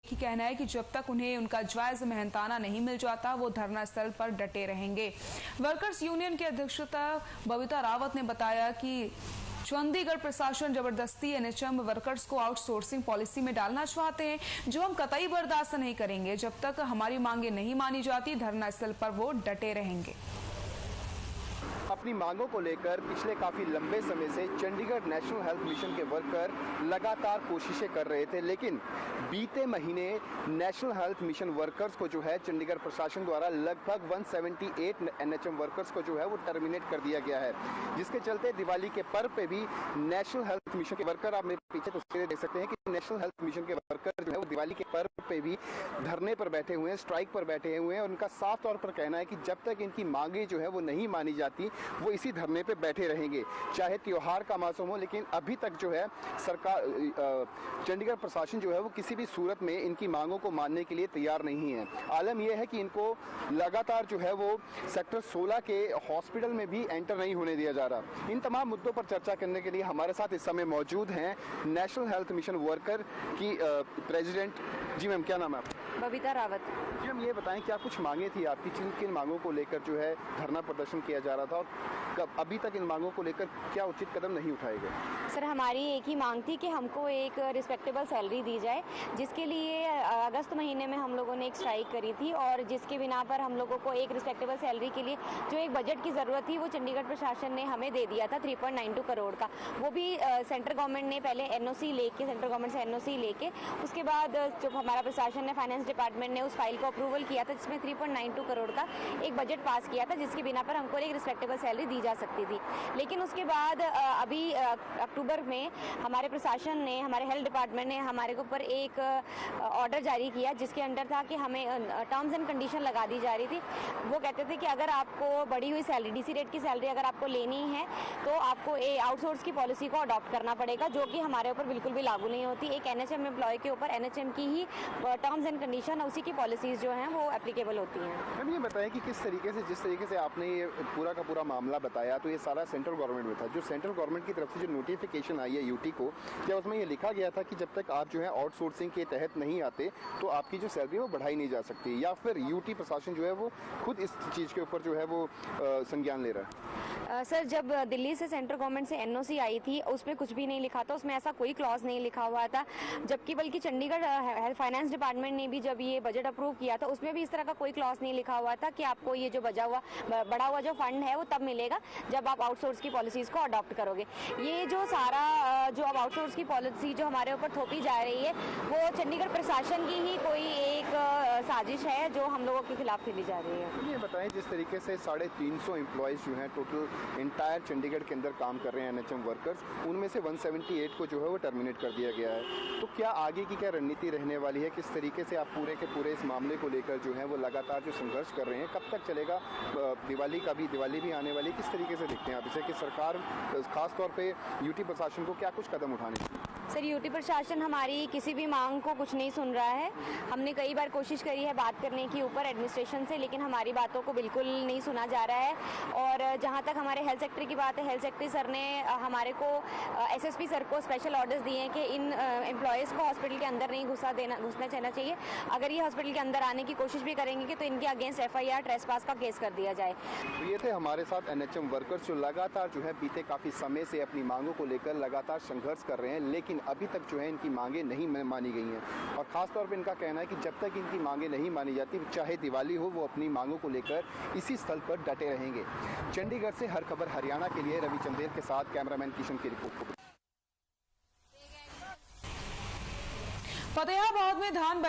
की कहना है कि जब तक उन्हें उनका जायज मेहनताना नहीं मिल जाता वो धरना स्थल पर डटे रहेंगे। वर्कर्स यूनियन की अध्यक्षता बबीता रावत ने बताया कि चंडीगढ़ प्रशासन जबरदस्ती एनएचएम वर्कर्स को आउटसोर्सिंग पॉलिसी में डालना चाहते हैं, जो हम कतई बर्दाश्त नहीं करेंगे। जब तक हमारी मांगे नहीं मानी जाती धरना स्थल पर वो डटे रहेंगे। अपनी मांगों को लेकर पिछले काफी लंबे समय से चंडीगढ़ नेशनल हेल्थ मिशन के वर्कर लगातार कोशिशें कर रहे थे, लेकिन बीते महीने नेशनल हेल्थ मिशन वर्कर्स को जो है चंडीगढ़ प्रशासन द्वारा लगभग 178 एनएचएम वर्कर्स को जो है वो टर्मिनेट कर दिया गया है, जिसके चलते दिवाली के पर्व पे भी नेशनल हेल्थ मिशन के वर्कर, आप मेरे पीछे तस्वीरें देख सकते हैं कि नेशनल हेल्थ मिशन के वर्कर जो है वो दिवाली के पर्व पे भी धरने पर बैठे हुए हैं, स्ट्राइक पर बैठे हुए हैं। और उनका साफ तौर पर कहना है कि जब तक इनकी मांगे जो है वो नहीं मानी जाती वो इसी धरने पे बैठे रहेंगे, चाहे त्योहार का मौसम हो। लेकिन अभी तक जो है सरकार, चंडीगढ़ प्रशासन जो है वो किसी भी सूरत में इनकी मांगों को मानने के लिए तैयार नहीं है। आलम यह है कि इनको लगातार जो है वो सेक्टर 16 के हॉस्पिटल में भी एंटर नहीं होने दिया जा रहा। इन तमाम मुद्दों पर चर्चा करने के लिए हमारे साथ इस समय मौजूद हैं नेशनल हेल्थ मिशन वर्कर की प्रेसिडेंट। जी मैम, क्या नाम है आपका? बबीता रावत। जी हम ये बताएं, क्या कुछ मांगे थी आपकी, किन मांगों को लेकर जो है धरना प्रदर्शन किया जा रहा था, और अभी तक इन मांगों को लेकर क्या उचित कदम नहीं उठाए गए? सर, हमारी एक ही मांग थी कि हमको एक रिस्पेक्टेबल सैलरी दी जाए, जिसके लिए अगस्त महीने में हम लोगों ने एक स्ट्राइक करी थी, और जिसके बिना पर हम लोगों को एक रिस्पेक्टेबल सैलरी के लिए जो एक बजट की ज़रूरत थी वो चंडीगढ़ प्रशासन ने हमें दे दिया था 3.92 करोड़ का। वो भी सेंट्रल गवर्नमेंट ने पहले एनओसी लेके, सेंट्रल गवर्नमेंट से एनओसी लेके, उसके बाद जब हमारा प्रशासन ने, फाइनेंस डिपार्टमेंट ने उस फाइल को अप्रूवल किया था, जिसमें 3.92 करोड़ का एक बजट पास किया था, जिसके बिना पर हमको एक रिस्पेक्टेबल सैलरी दी जा सकती थी। लेकिन उसके बाद अभी अक्टूबर में हमारे प्रशासन ने, हमारे हेल्थ डिपार्टमेंट ने हमारे के ऊपर एक ऑर्डर जारी किया, जिसके अंडर था कि हमें टर्म्स एंड कंडीशन लगा दी जा रही थी। वो कहते थे कि अगर आपको बढ़ी हुई सैलरी, डीसी रेट की सैलरी अगर आपको लेनी है तो आपको आउटसोर्स की पॉलिसी को अडॉप्ट करना पड़ेगा, जो कि हमारे ऊपर बिल्कुल भी लागू नहीं होती। एक एनएचएम एम्प्लॉय के ऊपर एनएचएम की ही टर्म्स एंड कंडीशन, उसी की पॉलिसीज जो हैं वो एप्लीकेबल होती हैं। मैम ये बताएं कि किस तरीके से, जिस तरीके से आपने ये पूरा का पूरा मामला बताया, तो ये सारा सेंट्रल गवर्नमेंट में था। जो सेंट्रल गवर्नमेंट की तरफ से जो नोटिफिकेशन आई है यूटी को, क्या उसमें ये लिखा गया था कि जब तक आप जो है आउटसोर्सिंग के तहत नहीं आते तो आपकी जो सैलरी वो बढ़ाई नहीं जा सकती, या फिर यूटी प्रशासन जो है वो खुद इस चीज़ के ऊपर जो है वो संज्ञान ले रहा है? सर, जब दिल्ली से सेंट्रल गवर्नमेंट से एनओसी आई थी उसमें कुछ भी नहीं लिखा था, उसमें ऐसा कोई क्लॉज नहीं लिखा हुआ था। जबकि बल्कि चंडीगढ़ फाइनेंस डिपार्टमेंट ने भी जब ये बजट अप्रूव किया था उसमें भी इस तरह का कोई क्लॉज नहीं लिखा हुआ था कि आपको ये जो बढ़ा हुआ जो फंड है वो तब मिलेगा जब आप आउटसोर्स की पॉलिसीज को अडॉप्ट करोगे। ये जो सारा जो अब आउटसोर्स की पॉलिसी जो हमारे ऊपर थोपी जा रही है वो चंडीगढ़ प्रशासन की ही कोई एक साजिश है जो हम लोगों के खिलाफ खेली जा रही है। ये बताएं, जिस तरीके से 350 एम्प्लॉयज जो हैं टोटल इंटायर चंडीगढ़ के अंदर काम कर रहे हैं एनएचएम वर्कर्स, उनमें से 178 को जो है वो टर्मिनेट कर दिया गया है, तो क्या आगे की क्या रणनीति रहने वाली है? किस तरीके से आप पूरे के पूरे इस मामले को लेकर जो है वो लगातार जो संघर्ष कर रहे हैं, कब तक चलेगा? दिवाली भी आने वाली, किस तरीके से देखते हैं आप इसे कि सरकार खास तौर पे यूटी प्रशासन को क्या कुछ कदम उठाने चाहिए? सर, यूटी प्रशासन हमारी किसी भी मांग को कुछ नहीं सुन रहा है। हमने कई बार कोशिश करी है बात करने की ऊपर एडमिनिस्ट्रेशन से, लेकिन हमारी बातों को बिल्कुल नहीं सुना जा रहा है। और जहां तक हमारे हेल्थ सेक्रेटरी की बात है, हेल्थ सेक्रेटरी सर ने हमारे को, एसएसपी सर को स्पेशल ऑर्डर्स दिए हैं कि इन एम्प्लॉयज़ को हॉस्पिटल के अंदर नहीं घुसना चाहना चाहिए। अगर ये हॉस्पिटल के अंदर आने की कोशिश भी करेंगे तो इनके अगेंस्ट एफआईआर ट्रेसपास का केस कर दिया जाए। तो ये थे हमारे साथ एनएचएम वर्कर्स जो लगातार जो है बीते काफ़ी समय से अपनी मांगों को लेकर लगातार संघर्ष कर रहे हैं, लेकिन अभी तक जो है इनकी मांगे नहीं मानी गई हैं। और खासतौर पर इनका कहना है कि जब तक इनकी मांगे नहीं मानी जाती, चाहे दिवाली हो, वो अपनी मांगों को लेकर इसी स्थल पर डटे रहेंगे। चंडीगढ़ से हर खबर हरियाणा के लिए रवि चंदेल के साथ कैमरामैन किशन की रिपोर्ट। फतेहाबाद में धान